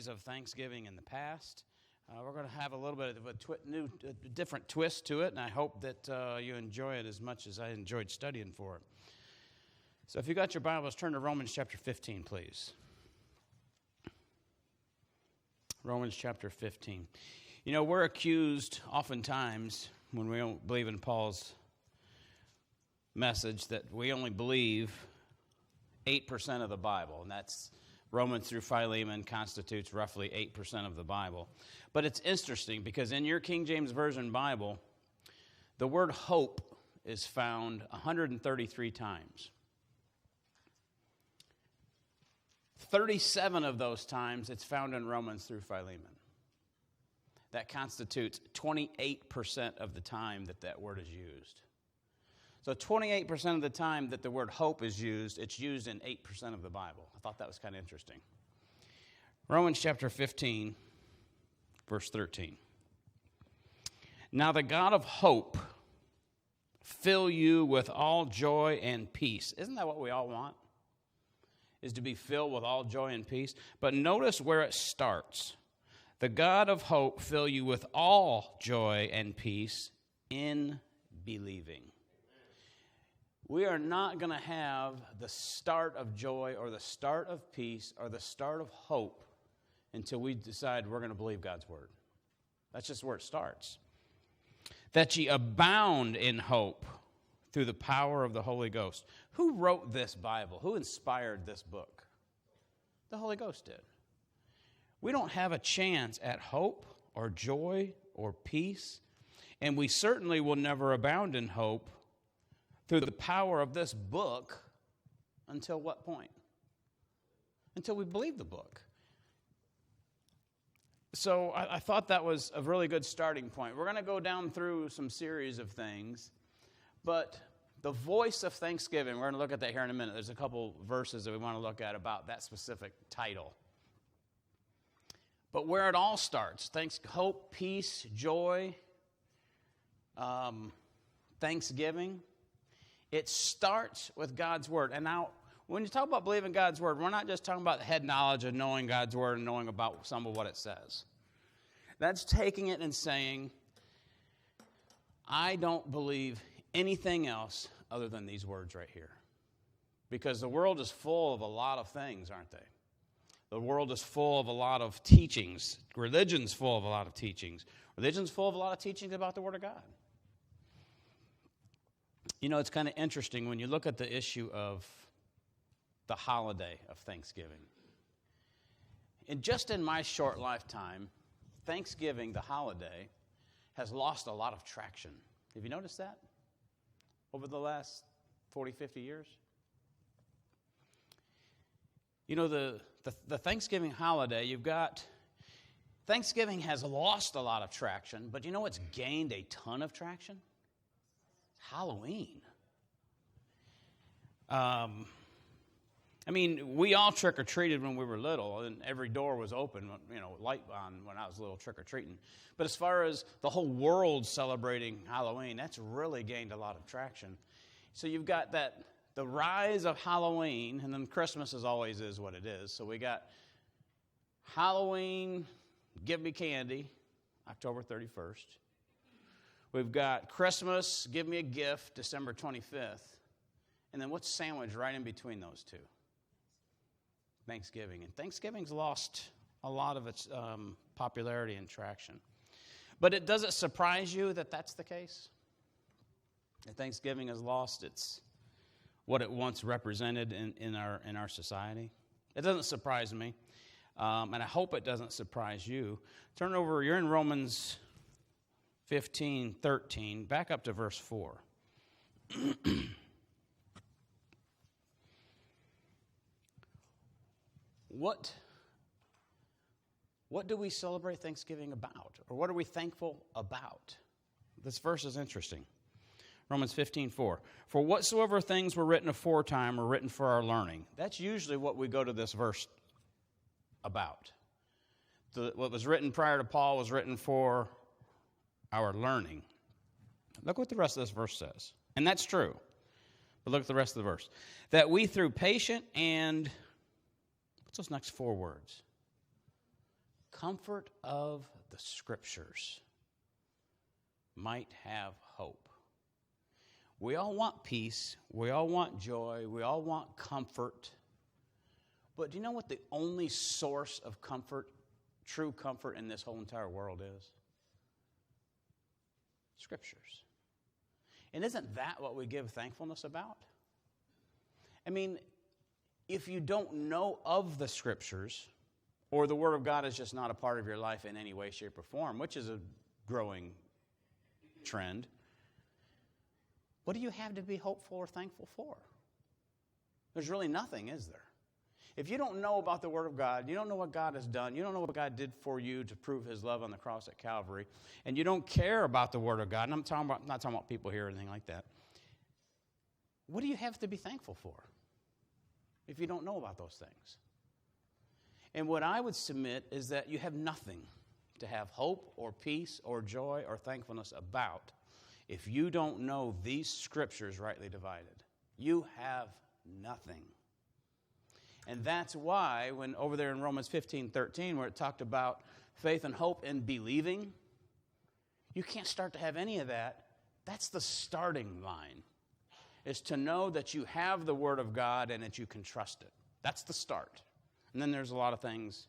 series of Thanksgiving in the past. We're going to have a little bit of a different twist to it, and I hope that you enjoy it as much as I enjoyed studying for it. So if you got your Bibles, turn to Romans chapter 15, please. Romans chapter 15. You know, we're accused oftentimes when we don't believe in Paul's message that we only believe 8% of the Bible, and that's Romans through Philemon constitutes roughly 8% of the Bible. But it's interesting because in your King James Version Bible, the word hope is found 133 times. 37 of those times it's found in Romans through Philemon. That constitutes 28% of the time that word is used. So 28% of the time that the word hope is used, it's used in 8% of the Bible. I thought that was kind of interesting. Romans chapter 15, verse 13. Now the God of hope fill you with all joy and peace. Isn't that what we all want? Is to be filled with all joy and peace. But notice where it starts. The God of hope fill you with all joy and peace in believing. We are not going to have the start of joy or the start of peace or the start of hope until we decide we're going to believe God's word. That's just where it starts. That ye abound in hope through the power of the Holy Ghost. Who wrote this Bible? Who inspired this book? The Holy Ghost did. We don't have a chance at hope or joy or peace, and we certainly will never abound in hope through the power of this book until what point? Until we believe the book. So I thought that was a really good starting point. We're going to go down through some series of things, but the voice of thanksgiving, we're going to look at that here in a minute. There's a couple verses that we want to look at about that specific title. But where it all starts, hope, peace, joy, thanksgiving, it starts with God's word. And now, when you talk about believing God's word, we're not just talking about the head knowledge of knowing God's word and knowing about some of what it says. That's taking it and saying, I don't believe anything else other than these words right here. Because the world is full of a lot of things, aren't they? The world is full of a lot of teachings. Religion's full of a lot of teachings. Religion's full of a lot of teachings about the Word of God. You know, it's kind of interesting when you look at the issue of the holiday of Thanksgiving. And just in my short lifetime, Thanksgiving, the holiday, has lost a lot of traction. Have you noticed that? Over the last 40, 50 years? You know, the Thanksgiving holiday, Thanksgiving has lost a lot of traction, but you know what's gained a ton of traction? Halloween. I mean, we all trick-or-treated when we were little, and every door was open, light on when I was little trick-or-treating. But as far as the whole world celebrating Halloween, that's really gained a lot of traction. So you've got the rise of Halloween, and then Christmas always is what it is. So we got Halloween, Give Me Candy, October 31st. We've got Christmas, Give Me a Gift, December 25th. And then what's sandwiched right in between those two? Thanksgiving. And Thanksgiving's lost a lot of its popularity and traction. But does it surprise you that that's the case? That Thanksgiving has lost what it once represented in our society? It doesn't surprise me. And I hope it doesn't surprise you. Turn over, you're in Romans 15:13, back up to verse 4. What do we celebrate Thanksgiving about? Or what are we thankful about? This verse is interesting. Romans 15:4. For whatsoever things were written aforetime were written for our learning. That's usually what we go to this verse about. What was written prior to Paul was written for our learning. Look what the rest of this verse says. And that's true. But look at the rest of the verse. That we through patient and, what's those next four words? comfort of the Scriptures might have hope. We all want peace. We all want joy. We all want comfort. But do you know what the only source of comfort, true comfort in this whole entire world is? Scriptures. And isn't that what we give thankfulness about? I mean, if you don't know of the Scriptures, or the Word of God is just not a part of your life in any way, shape, or form, which is a growing trend, what do you have to be hopeful or thankful for? There's really nothing, is there? If you don't know about the Word of God, you don't know what God has done, you don't know what God did for you to prove His love on the cross at Calvary, and you don't care about the Word of God, and I'm not talking about people here or anything like that, what do you have to be thankful for if you don't know about those things? And what I would submit is that you have nothing to have hope or peace or joy or thankfulness about if you don't know these Scriptures rightly divided. You have nothing. And that's why when over there in Romans 15:13, where it talked about faith and hope and believing, you can't start to have any of that. That's the starting line, is to know that you have the Word of God and that you can trust it. That's the start. And then there's a lot of things,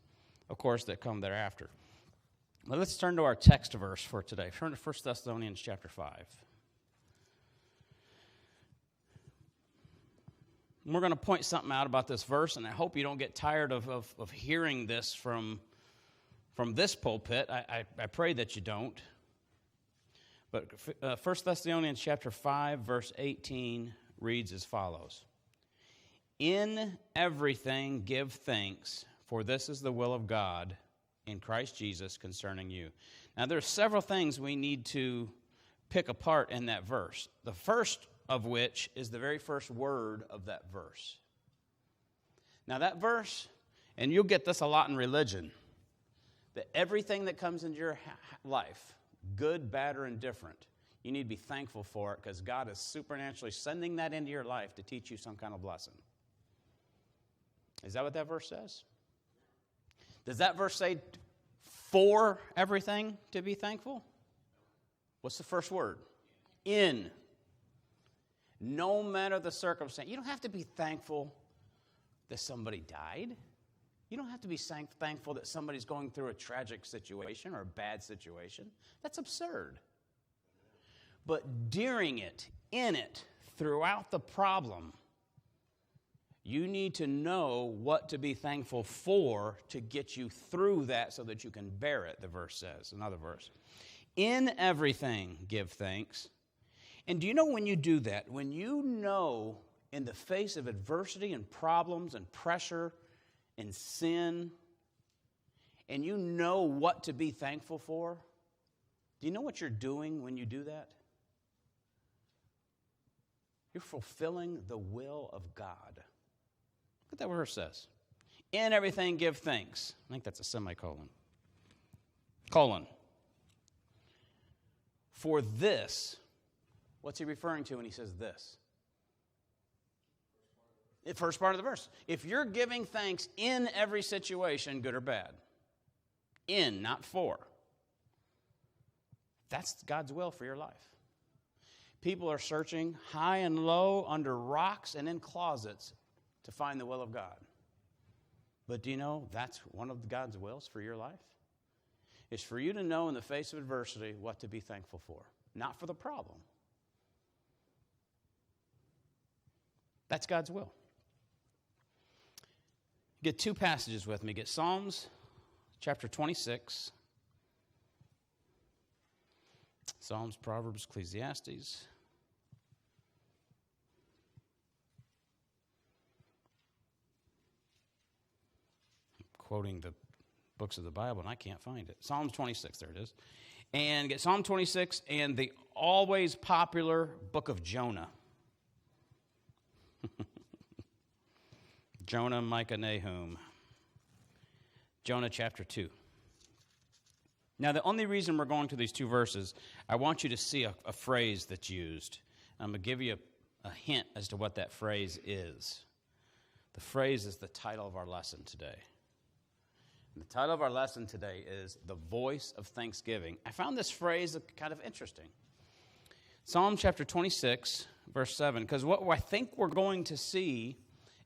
of course, that come thereafter. Well, let's turn to our text verse for today. Turn to 1 Thessalonians chapter 5. And we're going to point something out about this verse, and I hope you don't get tired of hearing this from this pulpit. I pray that you don't. But 1 Thessalonians chapter 5, verse 18 reads as follows. In everything give thanks, for this is the will of God in Christ Jesus concerning you. Now, there are several things we need to pick apart in that verse. The first of which is the very first word of that verse. Now, that verse, and you'll get this a lot in religion, that everything that comes into your life, good, bad, or indifferent, you need to be thankful for it because God is supernaturally sending that into your life to teach you some kind of lesson. Is that what that verse says? Does that verse say for everything to be thankful? What's the first word? In. No matter the circumstance. You don't have to be thankful that somebody died. You don't have to be thankful that somebody's going through a tragic situation or a bad situation. That's absurd. But during it, in it, throughout the problem, you need to know what to be thankful for to get you through that so that you can bear it, the verse says, another verse. In everything give thanks. And do you know when you do that, when you know in the face of adversity and problems and pressure and sin, and you know what to be thankful for, do you know what you're doing when you do that? You're fulfilling the will of God. Look at that verse says. In everything give thanks. I think that's a semicolon. Colon. For this, what's he referring to when he says this? The first part of the verse. If you're giving thanks in every situation, good or bad. In, not for. That's God's will for your life. People are searching high and low, under rocks and in closets to find the will of God. But do you know that's one of God's wills for your life? It's for you to know in the face of adversity what to be thankful for, not for the problem. That's God's will. Get two passages with me. Get Psalms chapter 26. Psalms, Proverbs, Ecclesiastes. Quoting the books of the Bible, and I can't find it. Psalms 26, there it is. And get Psalm 26 and the always popular book of Jonah. Jonah, Micah, Nahum. Jonah chapter 2. Now, the only reason we're going to these two verses, I want you to see a phrase that's used. I'm going to give you a hint as to what that phrase is. The phrase is the title of our lesson today. The title of our lesson today is The Voice of Thanksgiving. I found this phrase kind of interesting. Psalm chapter 26, verse 7, because what I think we're going to see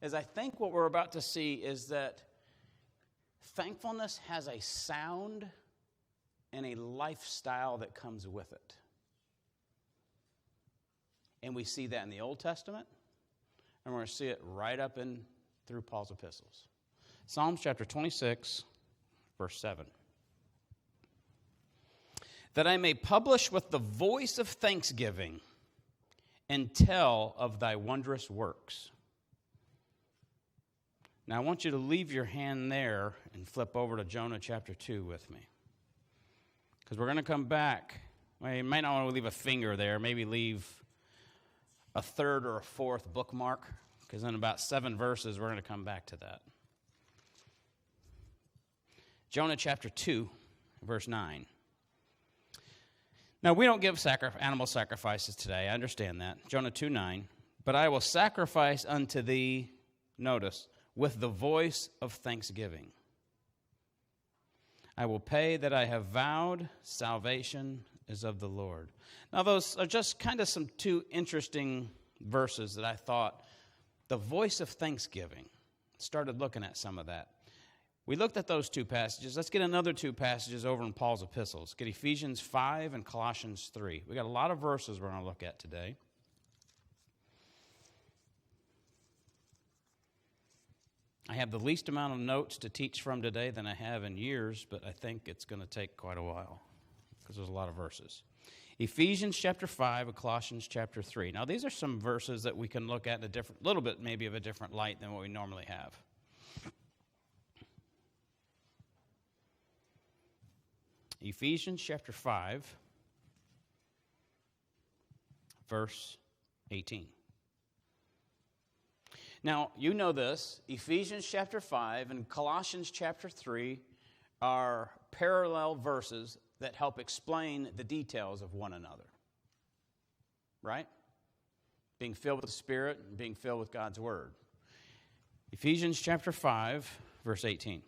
is what we're about to see is that thankfulness has a sound and a lifestyle that comes with it. And we see that in the Old Testament, and we're going to see it right up in through Paul's epistles. Psalms chapter 26, verse 7. That I may publish with the voice of thanksgiving and tell of thy wondrous works. Now I want you to leave your hand there and flip over to Jonah chapter 2 with me. Because we're going to come back. Well, you might not want to leave a finger there. Maybe leave a third or a fourth bookmark. Because in about 7 verses, we're going to come back to that. Jonah chapter 2, verse 9. Now, we don't give animal sacrifices today. I understand that. Jonah 2:9. But I will sacrifice unto thee, notice, with the voice of thanksgiving. I will pay that I have vowed, salvation is of the Lord. Now, those are just kind of some 2 interesting verses that I thought, the voice of thanksgiving. Started looking at some of that. We looked at those 2 passages. Let's get another 2 passages over in Paul's epistles. Get Ephesians 5 and Colossians 3. We got a lot of verses we're going to look at today. I have the least amount of notes to teach from today than I have in years, but I think it's going to take quite a while because there's a lot of verses. Ephesians chapter 5 and Colossians chapter 3. Now, these are some verses that we can look at in a different, little bit maybe of a different light than what we normally have. Ephesians chapter 5, verse 18. Now, you know this. Ephesians chapter 5 and Colossians chapter 3 are parallel verses that help explain the details of one another. Right? Being filled with the Spirit and being filled with God's Word. Ephesians chapter 5, verse 18.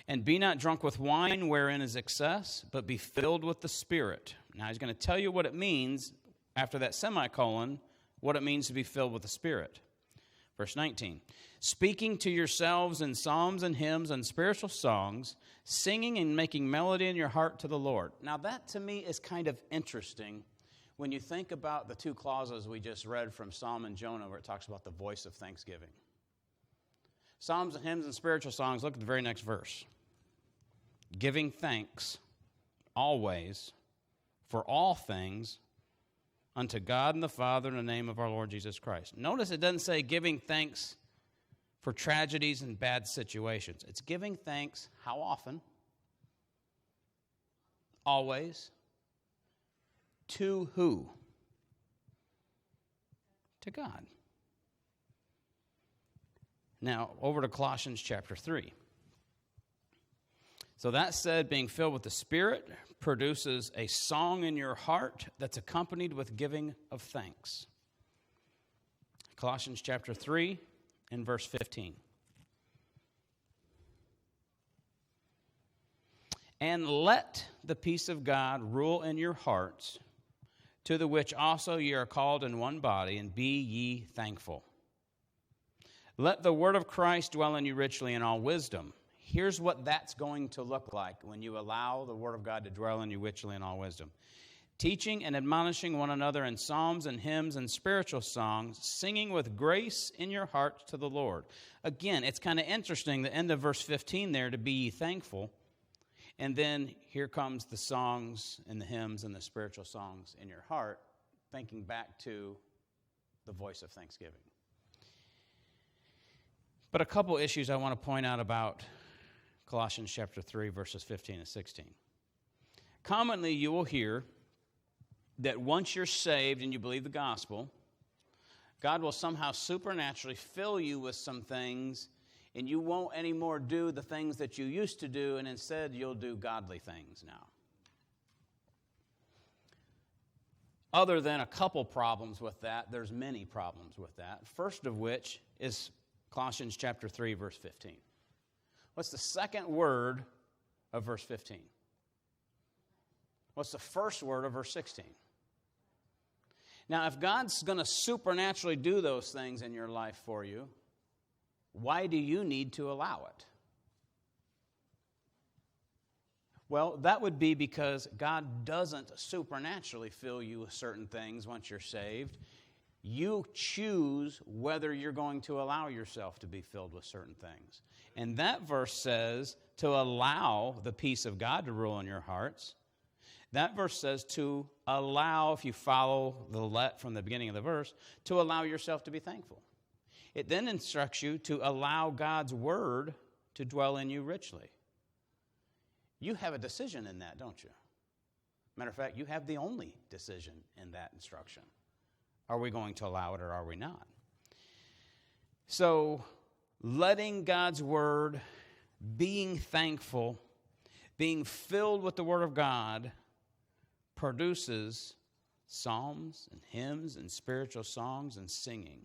And be not drunk with wine wherein is excess, but be filled with the Spirit. Now he's going to tell you what it means, after that semicolon, what it means to be filled with the Spirit. Verse 19. Speaking to yourselves in psalms and hymns and spiritual songs, singing and making melody in your heart to the Lord. Now that to me is kind of interesting when you think about the 2 clauses we just read from Psalm and Jonah where it talks about the voice of thanksgiving. Psalms and hymns and spiritual songs, look at the very next verse. Giving thanks always for all things unto God and the Father in the name of our Lord Jesus Christ. Notice it doesn't say giving thanks for tragedies and bad situations. It's giving thanks how often? Always. To who? To God. Now, over to Colossians chapter 3. So that said, being filled with the Spirit produces a song in your heart that's accompanied with giving of thanks. Colossians chapter 3 and verse 15. And let the peace of God rule in your hearts, to the which also ye are called in one body, and be ye thankful. Let the word of Christ dwell in you richly in all wisdom. Here's what that's going to look like when you allow the word of God to dwell in you richly in all wisdom. Teaching and admonishing one another in psalms and hymns and spiritual songs, singing with grace in your heart to the Lord. Again, it's kind of interesting, the end of verse 15 there, to be ye thankful. And then here comes the songs and the hymns and the spiritual songs in your heart, thinking back to the voice of thanksgiving. But a couple issues I want to point out about Colossians chapter 3, verses 15 and 16. Commonly, you will hear that once you're saved and you believe the gospel, God will somehow supernaturally fill you with some things, and you won't anymore do the things that you used to do, and instead you'll do godly things now. Other than a couple problems with that, there's many problems with that. First of which is Colossians chapter 3, verse 15. What's the second word of verse 15? What's the first word of verse 16? Now, if God's going to supernaturally do those things in your life for you, why do you need to allow it? Well, that would be because God doesn't supernaturally fill you with certain things once you're saved. You choose whether you're going to allow yourself to be filled with certain things. And that verse says to allow the peace of God to rule in your hearts. That verse says to allow, if you follow the let from the beginning of the verse, to allow yourself to be thankful. It then instructs you to allow God's word to dwell in you richly. You have a decision in that, don't you? Matter of fact, you have the only decision in that instruction. Are we going to allow it or are we not? So, letting God's word, being thankful, being filled with the word of God produces psalms and hymns and spiritual songs and singing.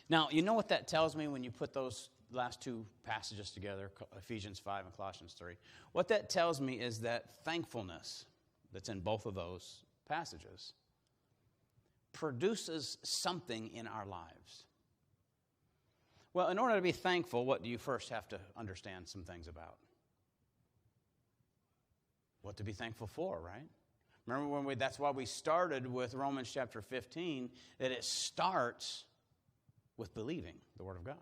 Now, you know what that tells me when you put those last two passages together, Ephesians 5 and Colossians 3? What that tells me is that thankfulness that's in both of those passages produces something in our lives. Well, in order to be thankful, what do you first have to understand some things about? What to be thankful for, right? Remember that's why we started with Romans chapter 15, that it starts with believing the Word of God.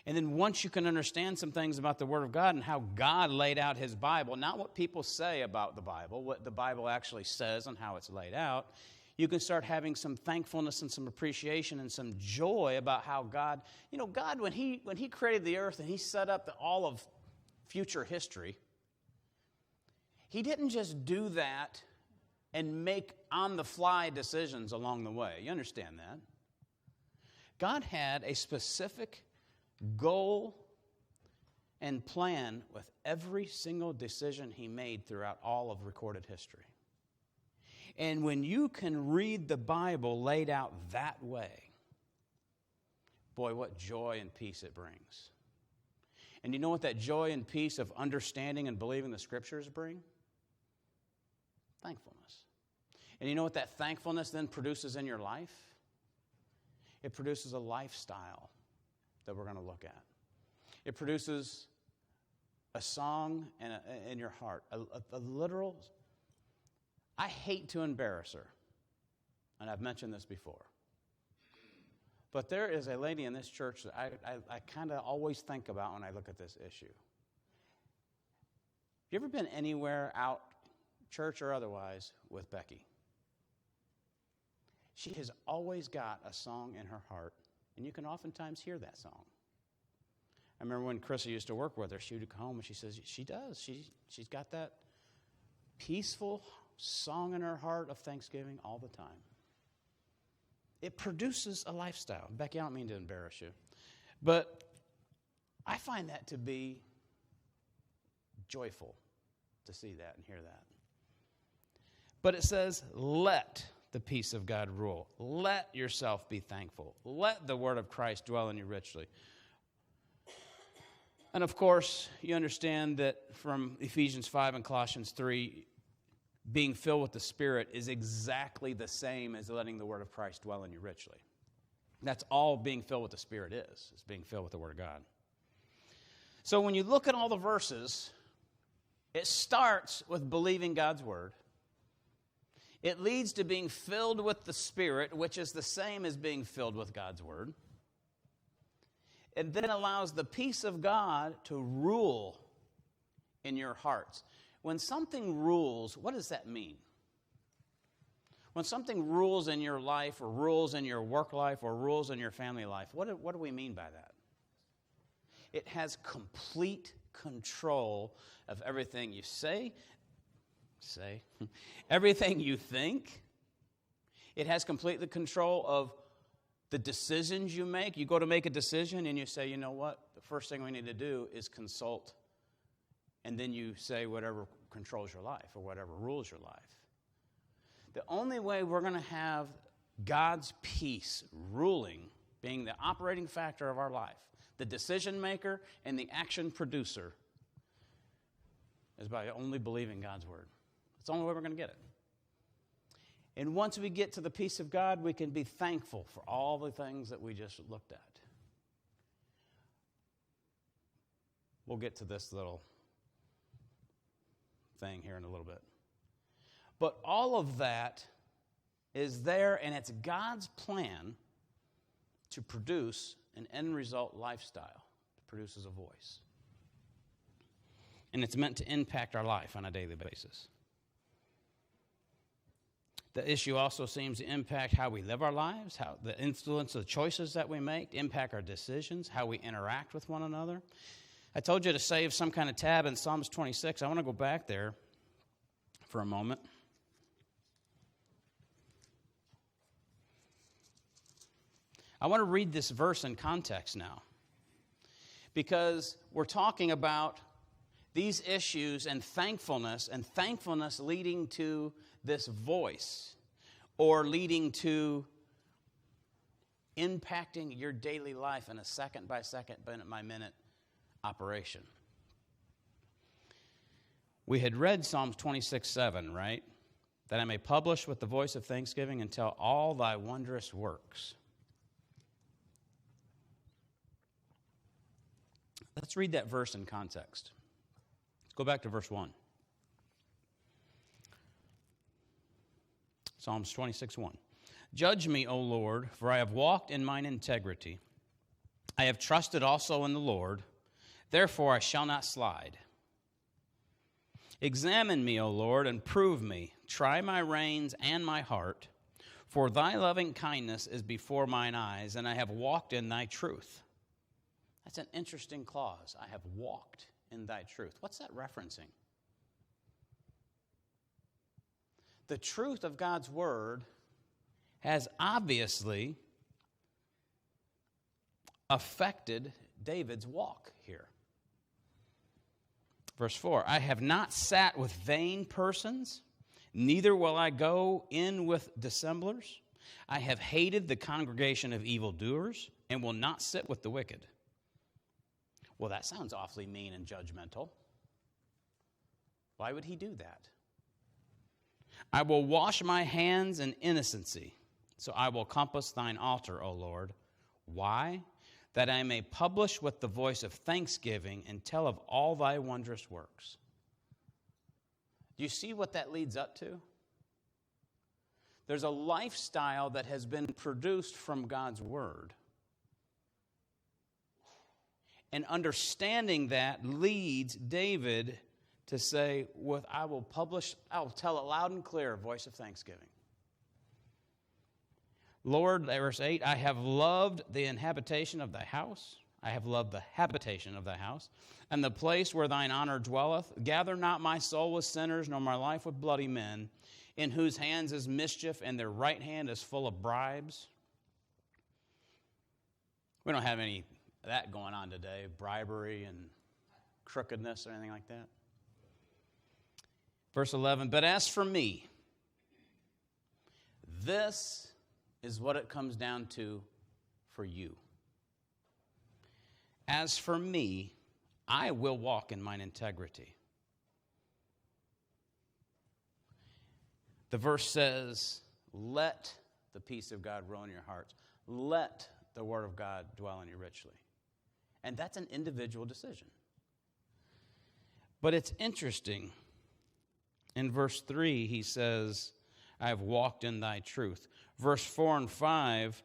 And then once you can understand some things about the Word of God and how God laid out His Bible, not what people say about the Bible, what the Bible actually says and how it's laid out, you can start having some thankfulness and some appreciation and some joy about how God, God, when He created the earth and He set up all of future history, He didn't just do that and make on-the-fly decisions along the way. You understand that? God had a specific goal and plan with every single decision He made throughout all of recorded history. And when you can read the Bible laid out that way, boy, what joy and peace it brings. And you know what that joy and peace of understanding and believing the Scriptures bring? Thankfulness. And you know what that thankfulness then produces in your life? It produces a lifestyle that we're going to look at. It produces a song in your heart, a literal. I hate to embarrass her, and I've mentioned this before. But there is a lady in this church that I kind of always think about when I look at this issue. Have you ever been anywhere out, church or otherwise, with Becky? She has always got a song in her heart, and you can oftentimes hear that song. I remember when Chrissy used to work with her, she would come home and she says, she does. She's got that peaceful song in her heart of thanksgiving all the time. It produces a lifestyle. Becky, I don't mean to embarrass you, but I find that to be joyful to see that and hear that. But it says, let the peace of God rule. Let yourself be thankful. Let the word of Christ dwell in you richly. And of course, you understand that from Ephesians 5 and Colossians 3, being filled with the Spirit is exactly the same as letting the word of Christ dwell in you richly. That's all being filled with the Spirit is being filled with the Word of God. So when you look at all the verses, it starts with believing God's Word. It leads to being filled with the Spirit, which is the same as being filled with God's Word. It then allows the peace of God to rule in your hearts. When something rules, what does that mean? When something rules in your life or rules in your work life or rules in your family life, what do we mean by that? It has complete control of everything you say, everything you think. It has complete control of the decisions you make. You go to make a decision and you say, you know what? The first thing we need to do is consult. And then you say whatever controls your life or whatever rules your life. The only way we're going to have God's peace ruling, being the operating factor of our life, The decision maker and the action producer is by only believing God's word. That's the only way we're going to get it. And once we get to the peace of God, we can be thankful for all the things that we just looked at. We'll get to this little thing here in a little bit. But all of that is there, and it's God's plan to produce an end result lifestyle that produces a voice. And it's meant to impact our life on a daily basis. The issue also seems to impact how we live our lives, how the influence of the choices that we make, impact our decisions, how we interact with one another. I told you to save some kind of tab in Psalms 26. I want to go back there for a moment. I want to read this verse in context now, because we're talking about these issues and thankfulness leading to this voice, or leading to impacting your daily life in a second-by-second, minute-by-minute operation. We had read Psalms 26:7, right? That I may publish with the voice of thanksgiving and tell all thy wondrous works. Let's read that verse in context. Let's go back to verse 1. Psalms 26:1. Judge me, O Lord, for I have walked in mine integrity. I have trusted also in the Lord, therefore I shall not slide. Examine me, O Lord, and prove me. Try my reins and my heart, for thy loving kindness is before mine eyes, and I have walked in thy truth. That's an interesting clause. I have walked in thy truth. What's that referencing? The truth of God's word has obviously affected David's walk here. Verse 4, I have not sat with vain persons, neither will I go in with dissemblers. I have hated the congregation of evildoers, and will not sit with the wicked. Well, that sounds awfully mean and judgmental. Why would he do that? I will wash my hands in innocency, so I will compass thine altar, O Lord. Why? That I may publish with the voice of thanksgiving and tell of all thy wondrous works. Do you see what that leads up to? There's a lifestyle that has been produced from God's word. And understanding that leads David to say, I will tell it loud and clear, voice of thanksgiving. Lord, verse 8, I have loved the habitation of thy house. I have loved the habitation of thy house, and the place where thine honor dwelleth. Gather not my soul with sinners, nor my life with bloody men, in whose hands is mischief, and their right hand is full of bribes. We don't have any of that going on today, bribery and crookedness or anything like that. Verse 11, but as for me, this is what it comes down to for you. As for me, I will walk in mine integrity. The verse says, let the peace of God rule in your hearts. Let the word of God dwell in you richly. And that's an individual decision. But it's interesting. In verse 3, he says, I have walked in thy truth. Verse 4 and 5,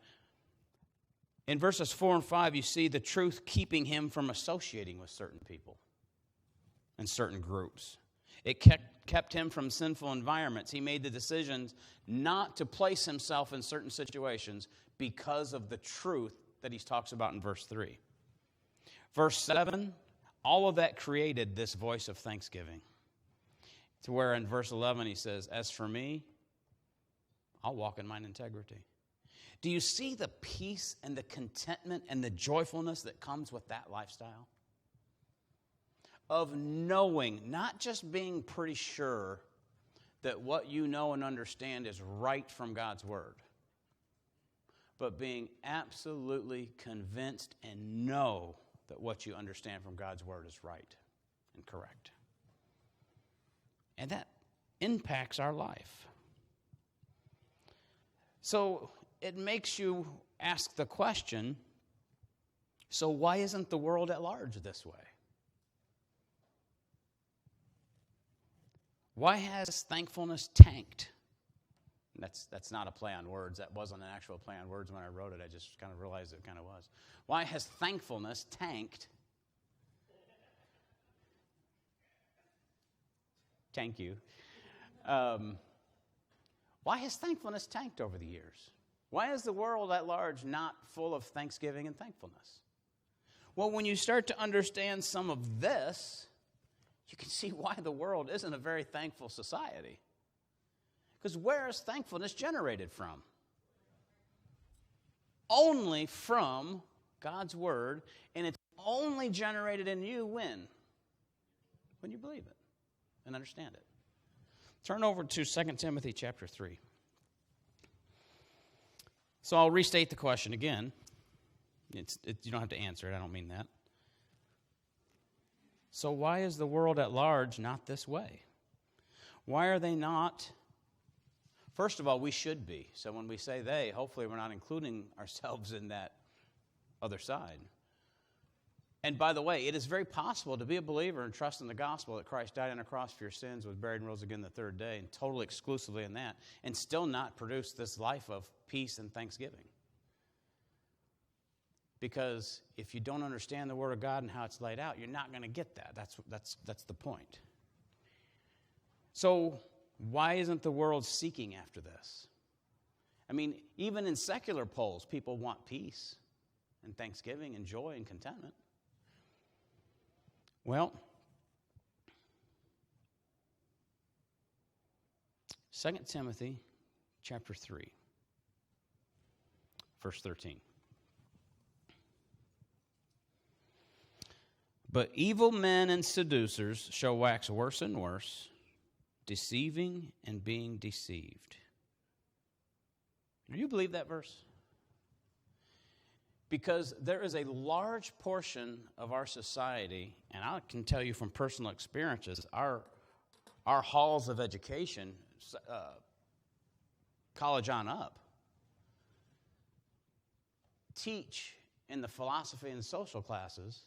in verses 4 and 5, you see the truth keeping him from associating with certain people and certain groups. It kept him from sinful environments. He made the decisions not to place himself in certain situations because of the truth that he talks about in verse 3. Verse 7, all of that created this voice of thanksgiving. To where in verse 11 he says, as for me, I'll walk in mine integrity. Do you see the peace and the contentment and the joyfulness that comes with that lifestyle? Of knowing, not just being pretty sure that what you know and understand is right from God's word, but being absolutely convinced and know that what you understand from God's Word is right and correct. And that impacts our life. So it makes you ask the question, so why isn't the world at large this way? Why has thankfulness tanked? That's not a play on words. That wasn't an actual play on words when I wrote it. I just kind of realized it kind of was. Why has thankfulness tanked? Thank you. Why has thankfulness tanked over the years? Why is the world at large not full of thanksgiving and thankfulness? Well, when you start to understand some of this, you can see why the world isn't a very thankful society. Because where is thankfulness generated from? Only from God's Word, and it's only generated in you when? When you believe it and understand it. Turn over to 2 Timothy chapter 3. So I'll restate the question again. You don't have to answer it. I don't mean that. So why is the world at large not this way? Why are they not? First of all, we should be. So when we say they, hopefully we're not including ourselves in that other side. And by the way, it is very possible to be a believer and trust in the gospel that Christ died on a cross for your sins, was buried and rose again the third day, and totally exclusively in that, and still not produce this life of peace and thanksgiving. Because if you don't understand the Word of God and how it's laid out, you're not going to get that. That's the point. So why isn't the world seeking after this? I mean, even in secular polls, people want peace and thanksgiving and joy and contentment. Well, 2 Timothy chapter 3, verse 13. But evil men and seducers shall wax worse and worse, deceiving and being deceived. Do you believe that verse? Because there is a large portion of our society, and I can tell you from personal experiences, our halls of education, college on up, teach in the philosophy and social classes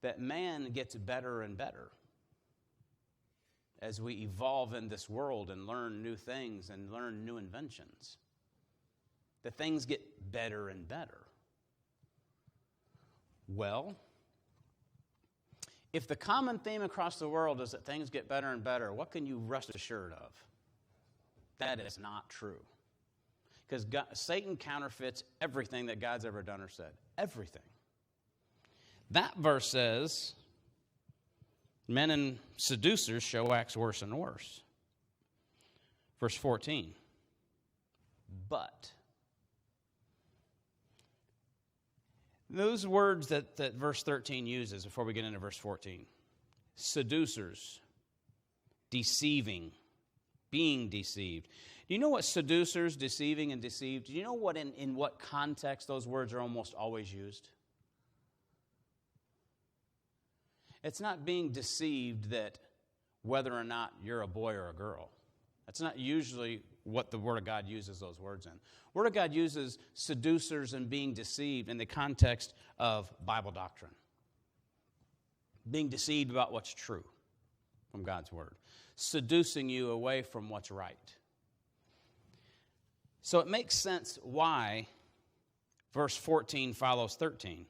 that man gets better and better as we evolve in this world and learn new things and learn new inventions. That things get better and better. Well, if the common theme across the world is that things get better and better, what can you rest assured of? That is not true. Because Satan counterfeits everything that God's ever done or said. Everything. That verse says, men and seducers shall wax worse and worse. Verse 14. But. Those words that verse 13 uses before we get into verse 14. Seducers, deceiving, being deceived. Do you know what seducers, deceiving, and deceived? Do you know what in what context those words are almost always used? It's not being deceived that whether or not you're a boy or a girl. That's not usually what the Word of God uses those words in. Word of God uses seducers and being deceived in the context of Bible doctrine. Being deceived about what's true from God's Word. Seducing you away from what's right. So it makes sense why verse 14 follows 13.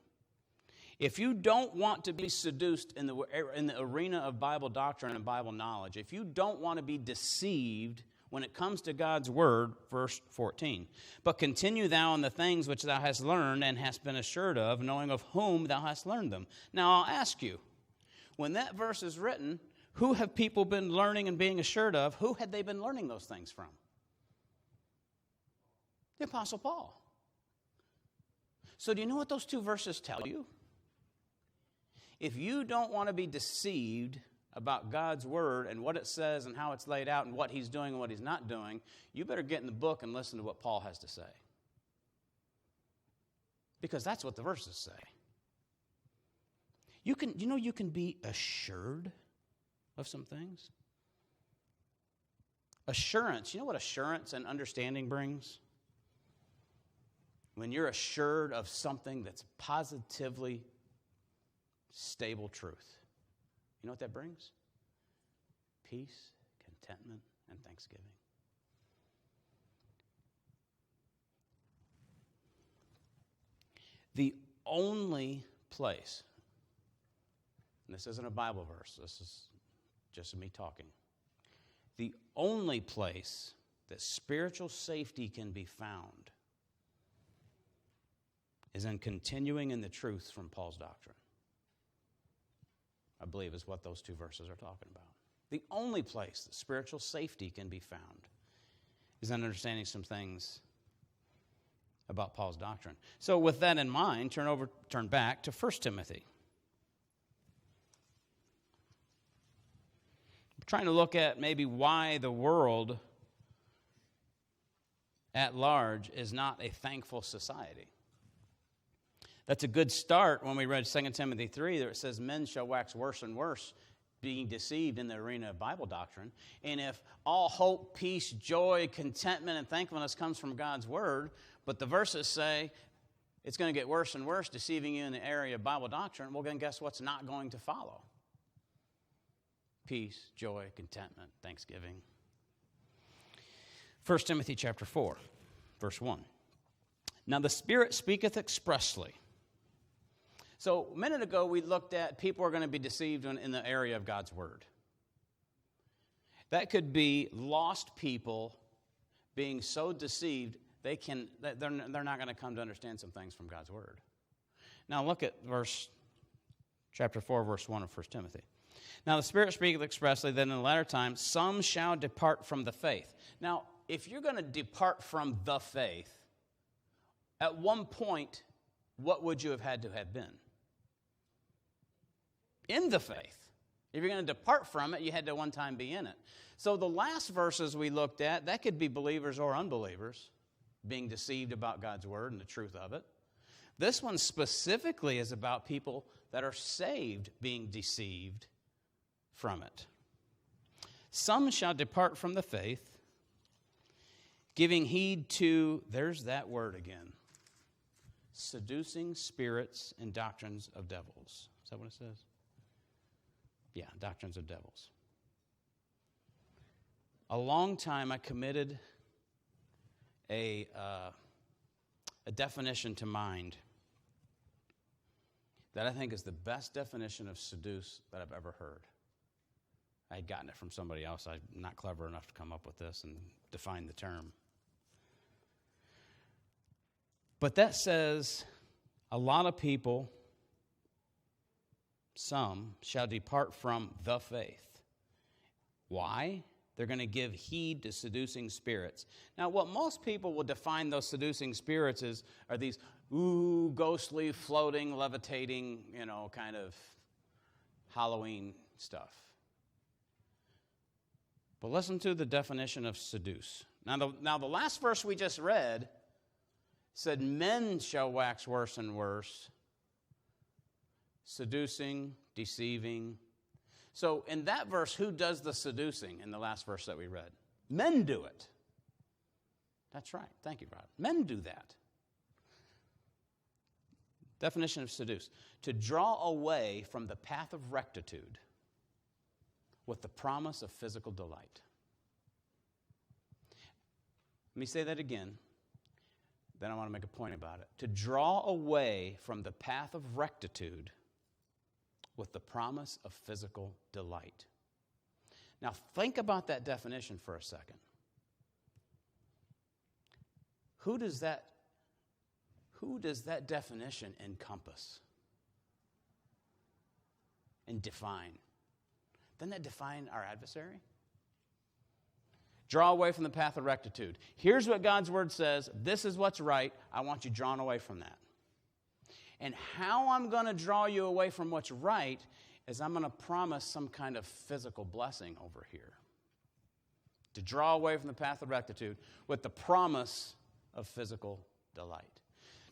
If you don't want to be seduced in the arena of Bible doctrine and Bible knowledge, if you don't want to be deceived when it comes to God's Word, verse 14, but continue thou in the things which thou hast learned and hast been assured of, knowing of whom thou hast learned them. Now I'll ask you, when that verse is written, who have people been learning and being assured of? Who had they been learning those things from? The Apostle Paul. So do you know what those two verses tell you? If you don't want to be deceived about God's Word and what it says and how it's laid out and what He's doing and what He's not doing, you better get in the book and listen to what Paul has to say. Because that's what the verses say. You can be assured of some things. Assurance, you know what assurance and understanding brings? When you're assured of something that's positively stable truth. You know what that brings? Peace, contentment, and thanksgiving. The only place, and this isn't a Bible verse, this is just me talking. The only place that spiritual safety can be found is in continuing in the truth from Paul's doctrine. I believe is what those two verses are talking about. The only place that spiritual safety can be found is in understanding some things about Paul's doctrine. So with that in mind, turn back to 1 Timothy. I'm trying to look at maybe why the world at large is not a thankful society. That's a good start when we read 2 Timothy 3, where it says, men shall wax worse and worse, being deceived in the arena of Bible doctrine. And if all hope, peace, joy, contentment, and thankfulness comes from God's word, but the verses say it's going to get worse and worse, deceiving you in the area of Bible doctrine, well, then guess what's not going to follow? Peace, joy, contentment, thanksgiving. 1 Timothy chapter 4, verse 1. Now the Spirit speaketh expressly. So a minute ago we looked at people are going to be deceived in the area of God's word. That could be lost people being so deceived they're not going to come to understand some things from God's word. Now look at chapter 4, verse 1 of 1 Timothy. Now the Spirit speaketh expressly that in the latter time some shall depart from the faith. Now, if you're going to depart from the faith, at one point, what would you have had to have been? In the faith. If you're going to depart from it, you had to one time be in it. So the last verses we looked at, that could be believers or unbelievers being deceived about God's word and the truth of it. This one specifically is about people that are saved being deceived from it. Some shall depart from the faith, giving heed to, there's that word again, seducing spirits and doctrines of devils. Is that what it says? Yeah, doctrines of devils. A long time I committed a definition to mind that I think is the best definition of seduce that I've ever heard. I had gotten it from somebody else. I'm not clever enough to come up with this and define the term. But that says a lot of people, some, shall depart from the faith. Why? They're going to give heed to seducing spirits. Now, what most people will define those seducing spirits are these ghostly, floating, levitating, kind of Halloween stuff. But listen to the definition of seduce. Now, the last verse we just read said, men shall wax worse and worse, seducing, deceiving. So in that verse, who does the seducing in the last verse that we read? Men do it. That's right. Thank you, Rod. Men do that. Definition of seduce. To draw away from the path of rectitude with the promise of physical delight. Let me say that again. Then I want to make a point about it. To draw away from the path of rectitude with the promise of physical delight. Now think about that definition for a second. Who does that definition encompass and define? Doesn't that define our adversary? Draw away from the path of rectitude. Here's what God's word says. This is what's right. I want you drawn away from that. And how I'm going to draw you away from what's right is I'm going to promise some kind of physical blessing over here. To draw away from the path of rectitude with the promise of physical delight.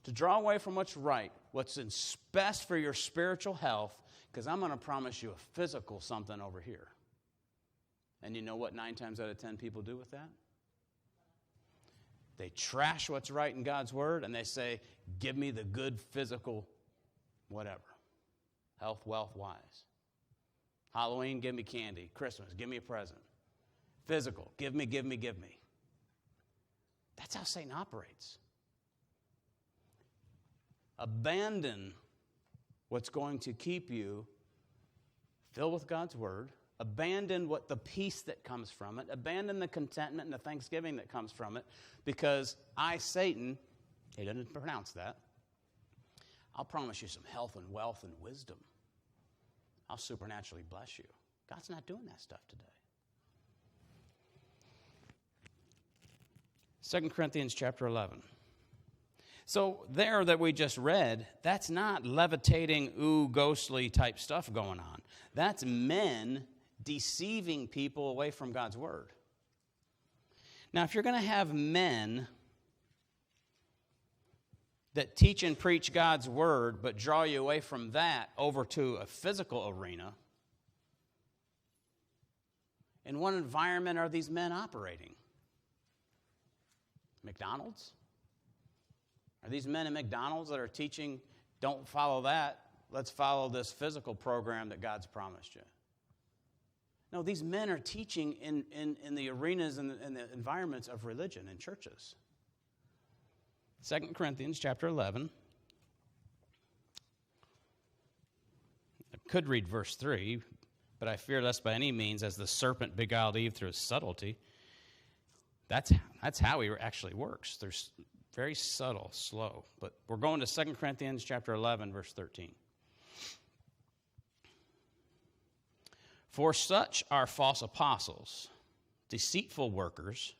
to draw away from what's right, what's best for your spiritual health, because I'm going to promise you a physical something over here. And you know what 9 times out of 10 people do with that? They trash what's right in God's Word, and they say, give me the good physical whatever. Health, wealth, wise. Halloween, give me candy. Christmas, give me a present. Physical, give me. That's how Satan operates. Abandon what's going to keep you filled with God's Word. Abandon the peace that comes from it. Abandon the contentment and the thanksgiving that comes from it. Because Satan, he doesn't pronounce that, I'll promise you some health and wealth and wisdom. I'll supernaturally bless you. God's not doing that stuff today. 2 Corinthians chapter 11. So there that we just read, that's not levitating, ghostly type stuff going on. That's men deceiving people away from God's Word. Now, if you're going to have men that teach and preach God's Word but draw you away from that over to a physical arena, in what environment are these men operating? McDonald's? Are these men in McDonald's that are teaching, don't follow that, let's follow this physical program that God's promised you? No, these men are teaching in the arenas and the environments of religion in churches. 2 Corinthians chapter 11. I could read verse 3, but I fear lest by any means, as the serpent beguiled Eve through his subtlety. That's how he actually works. There's very subtle, slow. But we're going to 2 Corinthians chapter 11, verse 13. For such are false apostles, deceitful workers,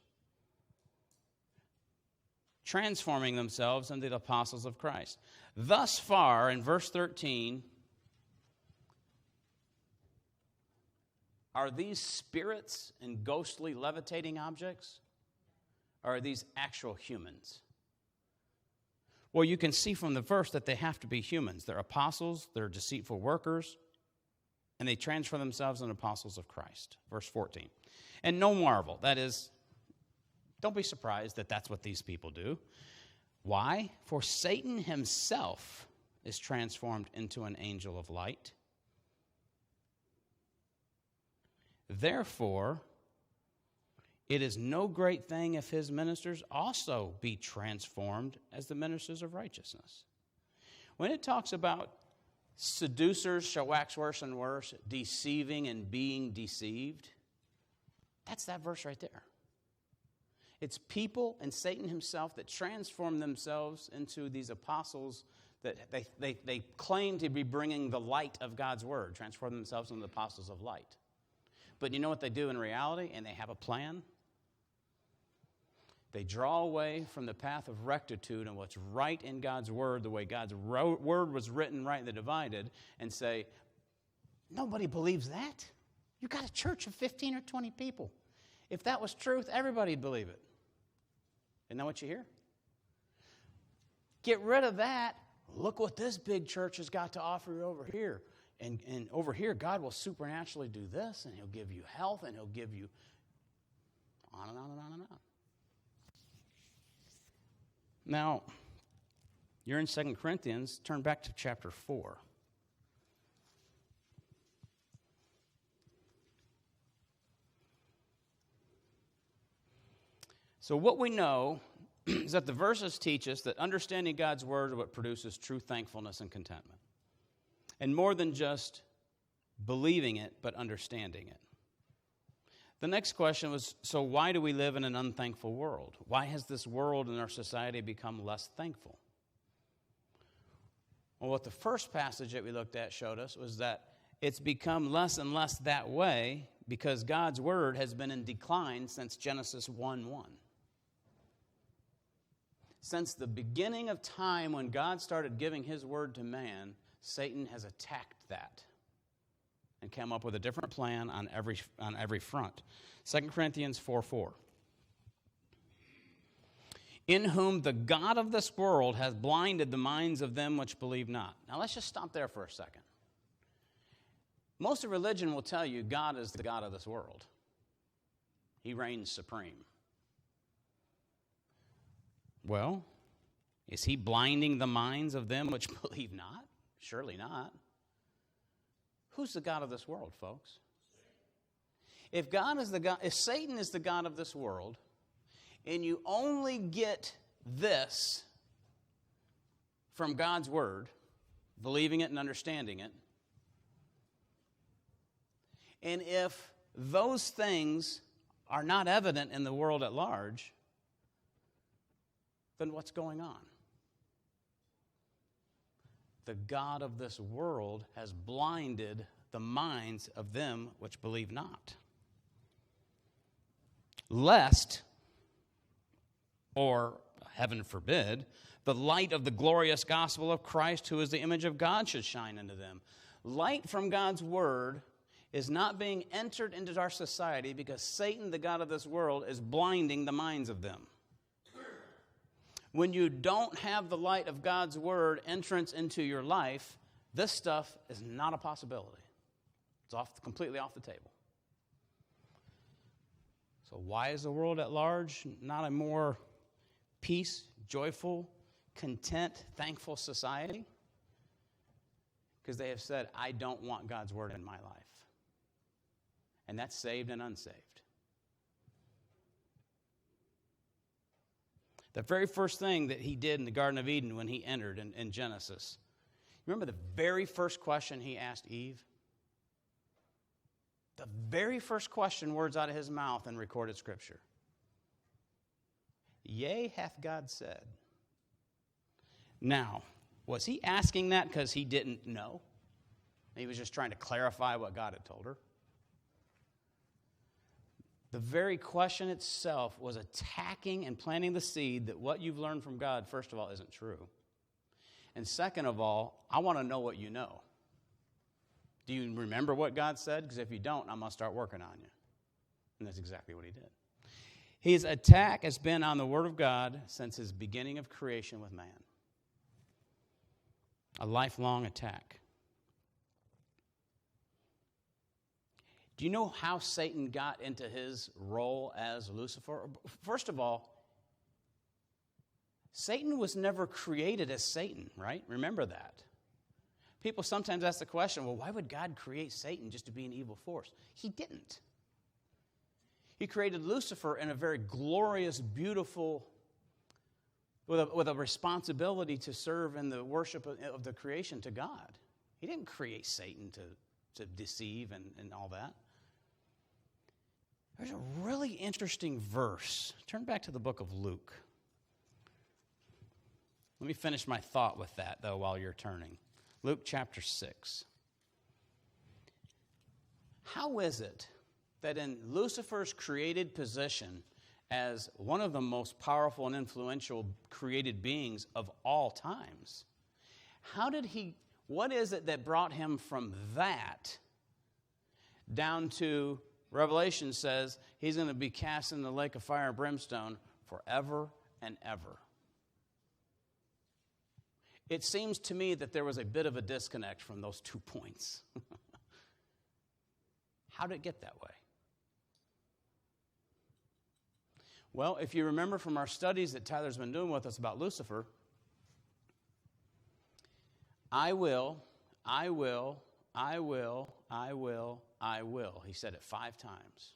transforming themselves into the apostles of Christ. Thus far, in verse 13, are these spirits and ghostly levitating objects? Or are these actual humans? Well, you can see from the verse that they have to be humans. They're apostles, they're deceitful workers, and they transfer themselves into apostles of Christ. Verse 14. And no marvel, that is, don't be surprised that that's what these people do. Why? For Satan himself is transformed into an angel of light. Therefore, it is no great thing if his ministers also be transformed as the ministers of righteousness. When it talks about seducers shall wax worse and worse, deceiving and being deceived, that's that verse right there. It's people and Satan himself that transform themselves into these apostles that they claim to be bringing the light of God's word, transform themselves into the apostles of light. But you know what they do in reality, and they have a plan? They draw away from the path of rectitude and what's right in God's word, the way God's word was written, rightly divided, and say, nobody believes that. You got a church of 15 or 20 people. If that was truth, everybody'd believe it. Isn't that what you hear? Get rid of that. Look what this big church has got to offer you over here. And over here, God will supernaturally do this, and he'll give you health, and he'll give you on and on and on and on. Now, you're in 2 Corinthians. Turn back to chapter 4. So what we know is that the verses teach us that understanding God's word is what produces true thankfulness and contentment. And more than just believing it, but understanding it. The next question was, so why do we live in an unthankful world? Why has this world and our society become less thankful? Well, what the first passage that we looked at showed us was that it's become less and less that way because God's word has been in decline since Genesis 1:1. Since the beginning of time when God started giving his word to man, Satan has attacked that and come up with a different plan on every front. 2 Corinthians 4:4. in whom the God of this world has blinded the minds of them which believe not. Now let's just stop there for a second. Most of religion will tell you God is the God of this world. He reigns supreme. Well, is he blinding the minds of them which believe not? Surely not. Who's the God of this world, folks? If Satan is the God of this world, and you only get this from God's word, believing it and understanding it, and if those things are not evident in the world at large, then what's going on? The God of this world has blinded the minds of them which believe not. Lest, or heaven forbid, the light of the glorious gospel of Christ, who is the image of God, should shine into them. Light from God's word is not being entered into our society because Satan, the God of this world, is blinding the minds of them. When you don't have the light of God's word entrance into your life, this stuff is not a possibility. It's completely off the table. So why is the world at large not a more peace, joyful, content, thankful society? Because they have said, I don't want God's word in my life. And that's saved and unsaved. The very first thing that he did in the Garden of Eden when he entered in Genesis, remember the very first question he asked Eve? The very first question, words out of his mouth in recorded Scripture. Yea, hath God said. Now, was he asking that because he didn't know? He was just trying to clarify what God had told her? The very question itself was attacking and planting the seed that what you've learned from God, first of all, isn't true. And second of all, I want to know what you know. Do you remember what God said? Because if you don't, I'm going to start working on you. And that's exactly what he did. His attack has been on the Word of God since his beginning of creation with man. A lifelong attack. Do you know how Satan got into his role as Lucifer? First of all, Satan was never created as Satan, right? Remember that. People sometimes ask the question, well, why would God create Satan just to be an evil force? He didn't. He created Lucifer in a very glorious, beautiful, with a responsibility to serve in the worship of the creation to God. He didn't create Satan to deceive and all that. There's a really interesting verse. Turn back to the book of Luke. Let me finish my thought with that, though, while you're turning. Luke chapter 6. How is it that in Lucifer's created position as one of the most powerful and influential created beings of all times, what is it that brought him from that down to, Revelation says, he's going to be cast in the lake of fire and brimstone forever and ever? It seems to me that there was a bit of a disconnect from those 2 points. How did it get that way? Well, if you remember from our studies that Tyler's been doing with us about Lucifer, I will. He said it 5 times.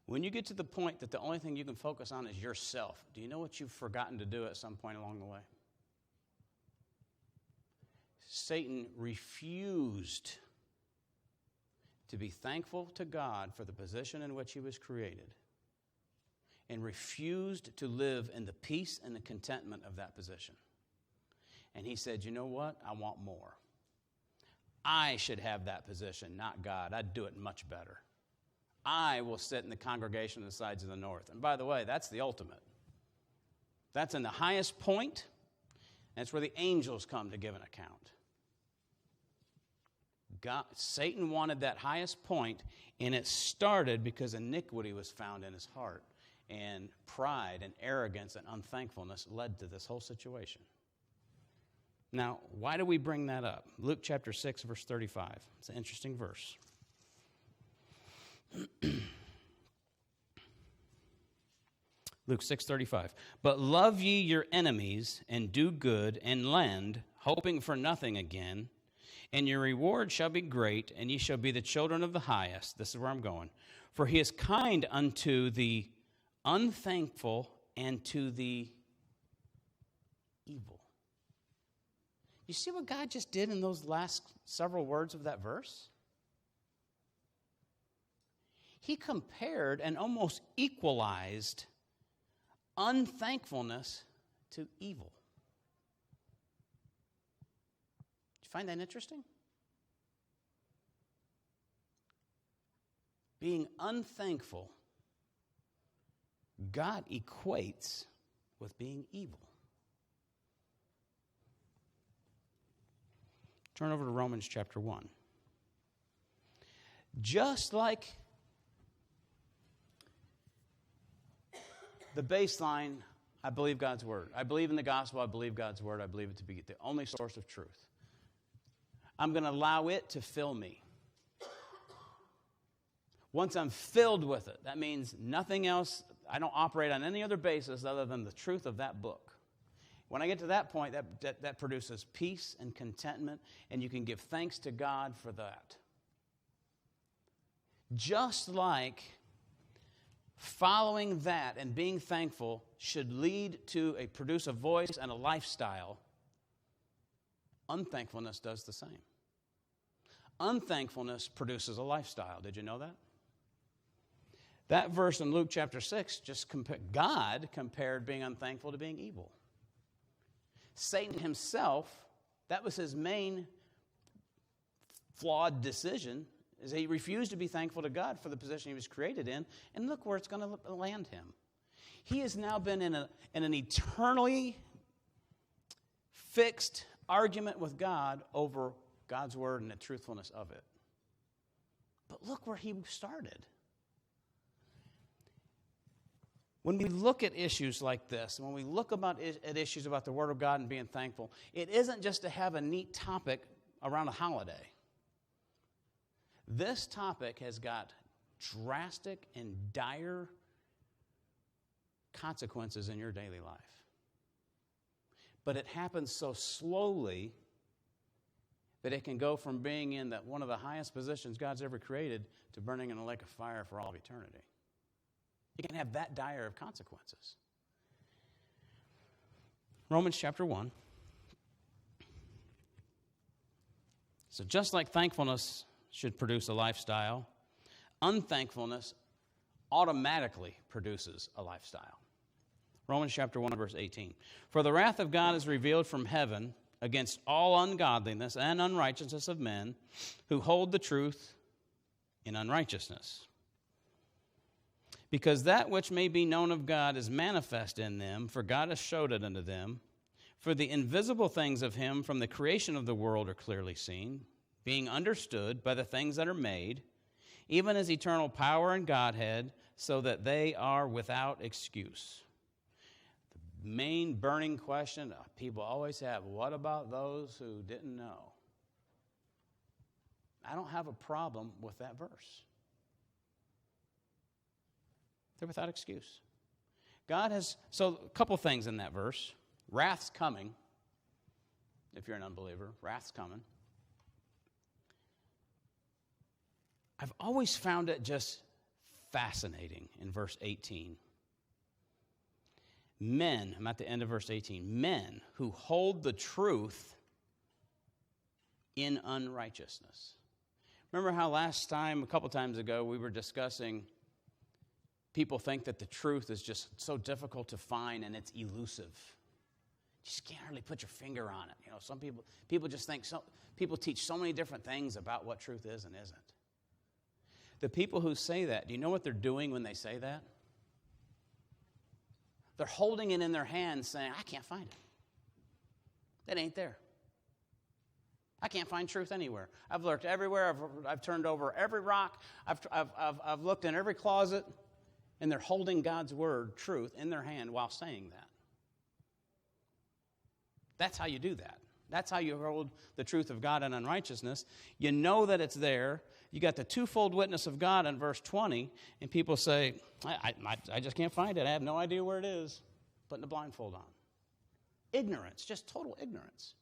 When you get to the point that the only thing you can focus on is yourself, do you know what you've forgotten to do at some point along the way? Satan refused to be thankful to God for the position in which he was created, and refused to live in the peace and the contentment of that position. And he said, you know what? I want more. I should have that position, not God. I'd do it much better. I will sit in the congregation on the sides of the north. And by the way, that's the ultimate. That's in the highest point. That's where the angels come to give an account. Satan wanted that highest point, and it started because iniquity was found in his heart. and pride and arrogance and unthankfulness led to this whole situation. Now, why do we bring that up? Luke chapter 6, verse 35. It's an interesting verse. Luke 6:35. But love ye your enemies, and do good, and lend, hoping for nothing again, and your reward shall be great, and ye shall be the children of the highest. This is where I'm going. For he is kind unto the unthankful and to the evil. You see what God just did in those last several words of that verse? He compared and almost equalized unthankfulness to evil. Did you find that interesting? Being unthankful, God equates with being evil. Turn over to Romans chapter 1. Just like the baseline, I believe God's word. I believe in the gospel. I believe God's word. I believe it to be the only source of truth. I'm going to allow it to fill me. Once I'm filled with it, that means nothing else. I don't operate on any other basis other than the truth of that book. When I get to that point, that produces peace and contentment, and you can give thanks to God for that. Just like following that and being thankful should lead to produce a voice and a lifestyle, unthankfulness does the same. Unthankfulness produces a lifestyle. Did you know that? That verse in Luke chapter 6, God compared being unthankful to being evil. Satan himself, that was his main flawed decision, is he refused to be thankful to God for the position he was created in, and look where it's going to land him. He has now been in an eternally fixed argument with God over God's word and the truthfulness of it. But look where he started. When we look at issues like this, when we look at issues about the Word of God and being thankful, it isn't just to have a neat topic around a holiday. This topic has got drastic and dire consequences in your daily life. But it happens so slowly that it can go from being in one of the highest positions God's ever created to burning in a lake of fire for all of eternity. It can have that dire of consequences. Romans chapter 1. So just like thankfulness should produce a lifestyle, unthankfulness automatically produces a lifestyle. Romans chapter 1, verse 18. For the wrath of God is revealed from heaven against all ungodliness and unrighteousness of men who hold the truth in unrighteousness. Because that which may be known of God is manifest in them, for God has showed it unto them. For the invisible things of him from the creation of the world are clearly seen, being understood by the things that are made, even his eternal power and Godhead, so that they are without excuse. The main burning question people always have, what about those who didn't know? I don't have a problem with that verse. They're without excuse. So a couple things in that verse. Wrath's coming. If you're an unbeliever, wrath's coming. I've always found it just fascinating in verse 18. Men, I'm at the end of verse 18, men who hold the truth in unrighteousness. Remember how a couple times ago, we were discussing people think that the truth is just so difficult to find and it's elusive. You just can't hardly put your finger on it. Some people just think, people teach so many different things about what truth is and isn't. The people who say that, do you know what they're doing when they say that? They're holding it in their hands saying, I can't find it. It ain't there. I can't find truth anywhere. I've looked everywhere. I've turned over every rock. I've looked in every closet. And they're holding God's word, truth, in their hand while saying that. That's how you do that. That's how you hold the truth of God in unrighteousness. You know that it's there. You got the twofold witness of God in verse 20, and people say, I just can't find it. I have no idea where it is. Putting the blindfold on. Ignorance, just total ignorance.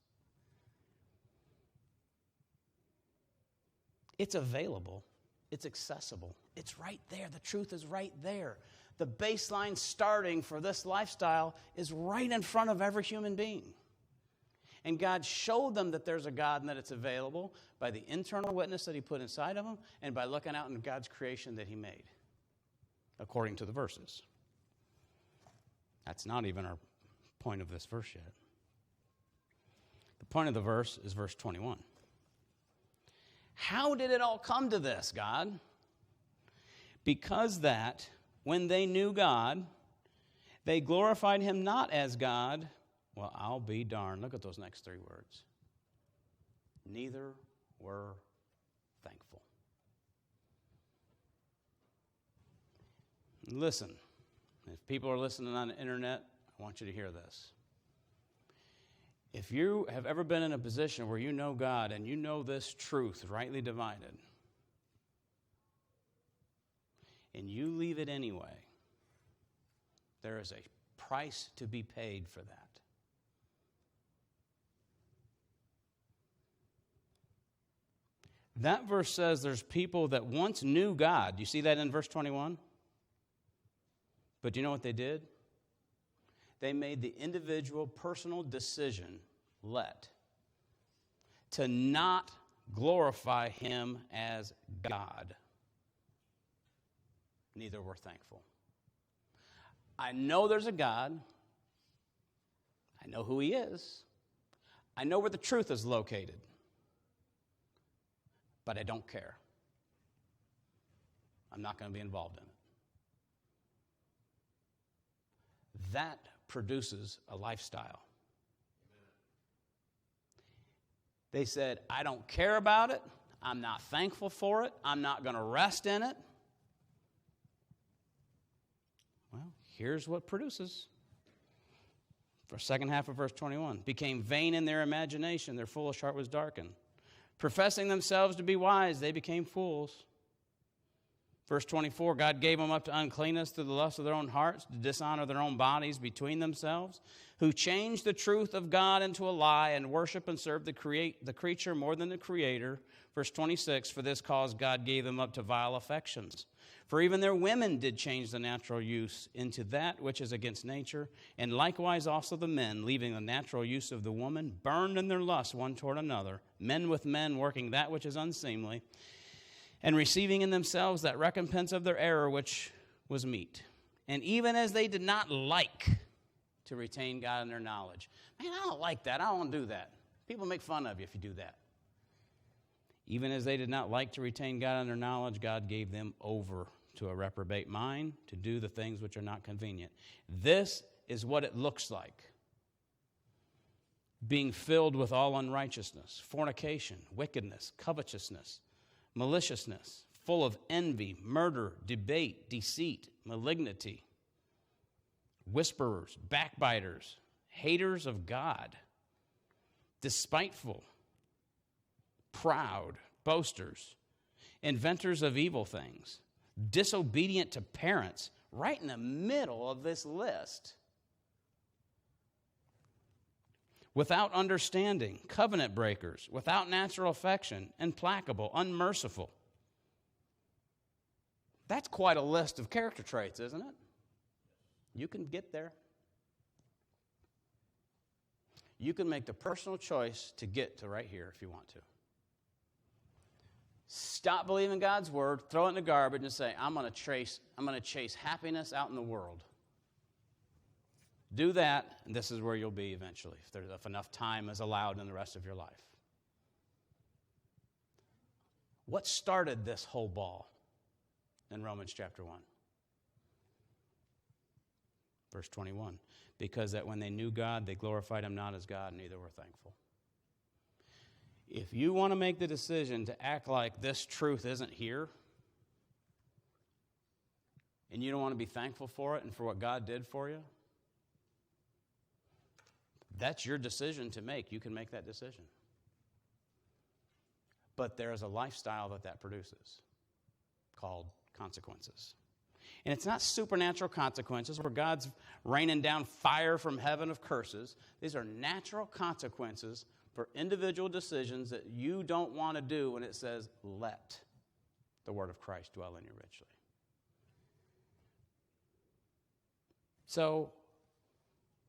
It's available. It's accessible. It's right there. The truth is right there. The baseline starting for this lifestyle is right in front of every human being. And God showed them that there's a God and that it's available by the internal witness that he put inside of them and by looking out into God's creation that he made, according to the verses. That's not even our point of this verse yet. The point of the verse is verse 21. How did it all come to this, God? Because that when they knew God, they glorified him not as God. Well, I'll be darned. Look at those next three words. Neither were thankful. Listen, if people are listening on the internet, I want you to hear this. If you have ever been in a position where you know God and you know this truth rightly divided, and you leave it anyway, there is a price to be paid for that. That verse says there's people that once knew God. You see that in verse 21? But do you know what they did? They made the individual personal decision, to not glorify him as God. Neither were thankful. I know there's a God. I know who he is. I know where the truth is located. But I don't care. I'm not going to be involved in it. That produces a lifestyle. They said, I don't care about it. I'm not thankful for it. I'm not going to rest in it. Well, here's what produces. For second half of verse 21. Became vain in their imagination. Their foolish heart was darkened. Professing themselves to be wise, they became fools. Verse 24, God gave them up to uncleanness through the lust of their own hearts, to dishonor their own bodies between themselves, who changed the truth of God into a lie and worship and serve the creature more than the Creator. Verse 26, for this cause God gave them up to vile affections. For even their women did change the natural use into that which is against nature, and likewise also the men, leaving the natural use of the woman, burned in their lust one toward another, men with men working that which is unseemly, and receiving in themselves that recompense of their error which was meet. And even as they did not like to retain God in their knowledge. Man, I don't like that. I don't want to do that. People make fun of you if you do that. Even as they did not like to retain God in their knowledge, God gave them over to a reprobate mind to do the things which are not convenient. This is what it looks like. Being filled with all unrighteousness, fornication, wickedness, covetousness, maliciousness, full of envy, murder, debate, deceit, malignity, whisperers, backbiters, haters of God, despiteful, proud, boasters, inventors of evil things, disobedient to parents, right in the middle of this list. Without understanding, covenant breakers, without natural affection, implacable, unmerciful. That's quite a list of character traits, isn't it? You can get there. You can make the personal choice to get to right here if you want to. Stop believing God's word, throw it in the garbage, and say, I'm going to chase happiness out in the world. Do that, and this is where you'll be eventually, if enough time is allowed in the rest of your life. What started this whole ball in Romans chapter 1? Verse 21. Because that when they knew God, they glorified him not as God, neither were thankful. If you want to make the decision to act like this truth isn't here, and you don't want to be thankful for it and for what God did for you, that's your decision to make. You can make that decision. But there is a lifestyle that produces called consequences. And it's not supernatural consequences where God's raining down fire from heaven of curses. These are natural consequences for individual decisions that you don't want to do when it says, let the word of Christ dwell in you richly. So,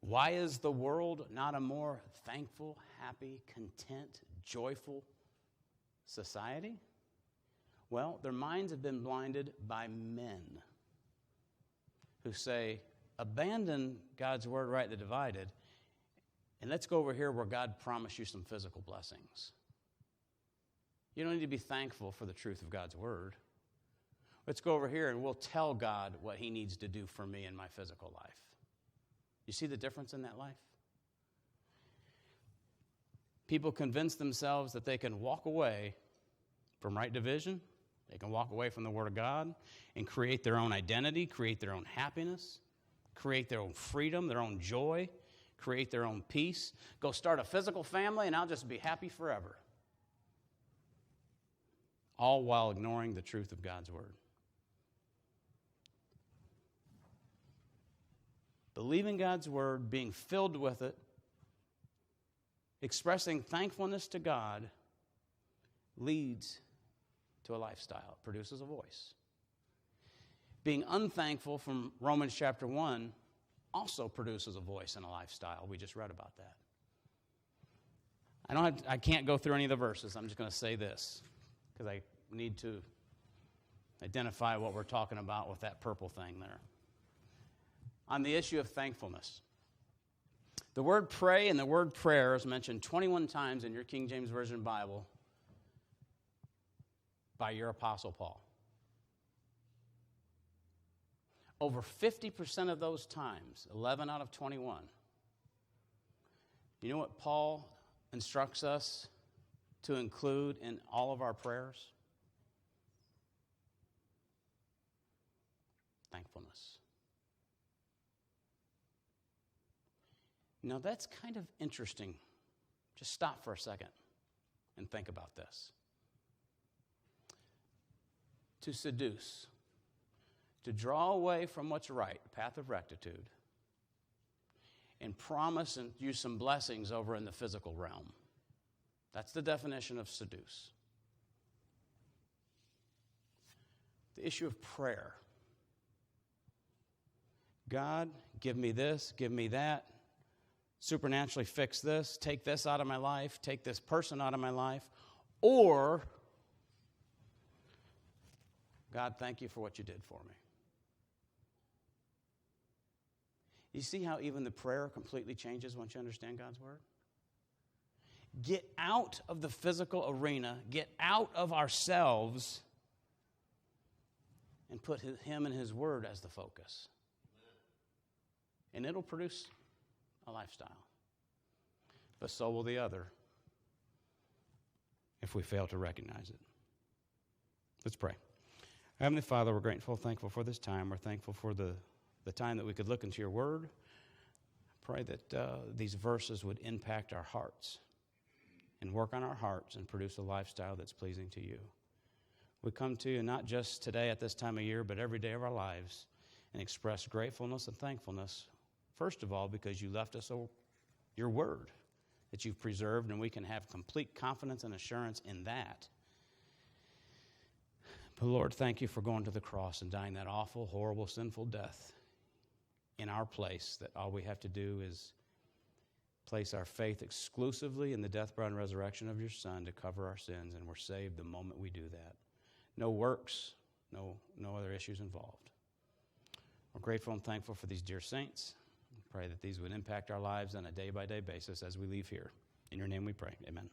why is the world not a more thankful, happy, content, joyful society? Well, their minds have been blinded by men who say, abandon God's word rightly divided, and let's go over here where God promised you some physical blessings. You don't need to be thankful for the truth of God's word. Let's go over here and we'll tell God what he needs to do for me in my physical life. You see the difference in that life? People convince themselves that they can walk away from right division. They can walk away from the Word of God and create their own identity, create their own happiness, create their own freedom, their own joy, create their own peace. Go start a physical family and I'll just be happy forever. All while ignoring the truth of God's Word. Believing God's Word, being filled with it, expressing thankfulness to God leads to a lifestyle. It produces a voice. Being unthankful from Romans chapter 1 also produces a voice and a lifestyle. We just read about that. I can't go through any of the verses. I'm just going to say this because I need to identify what we're talking about with that purple thing there. On the issue of thankfulness, the word pray and the word prayer is mentioned 21 times in your King James Version Bible by your Apostle Paul. Over 50% of those times, 11 out of 21, you know what Paul instructs us to include in all of our prayers? Thankfulness. Now that's kind of interesting. Just stop for a second and think about this. To seduce, to draw away from what's right, path of rectitude, and promise and use some blessings over in the physical realm. That's the definition of seduce. The issue of prayer. God, give me this, give me that. Supernaturally fix this, take this out of my life, take this person out of my life. Or, God, thank you for what you did for me. You see how even the prayer completely changes once you understand God's word? Get out of the physical arena, get out of ourselves, and put him and his word as the focus. And it'll produce a lifestyle. But so will the other if we fail to recognize it. Let's pray. Heavenly Father, we're grateful, thankful for this time. We're thankful for the time that we could look into your word. Pray that these verses would impact our hearts and work on our hearts and produce a lifestyle that's pleasing to you. We come to you not just today at this time of year, but every day of our lives and express gratefulness and thankfulness. First of all, because you left us your word that you've preserved, and we can have complete confidence and assurance in that. But Lord, thank you for going to the cross and dying that awful, horrible, sinful death in our place, that all we have to do is place our faith exclusively in the death, burial, and resurrection of your Son to cover our sins, and we're saved the moment we do that. No works, no other issues involved. We're grateful and thankful for these dear saints. Pray that these would impact our lives on a day-by-day basis as we leave here. In your name we pray. Amen.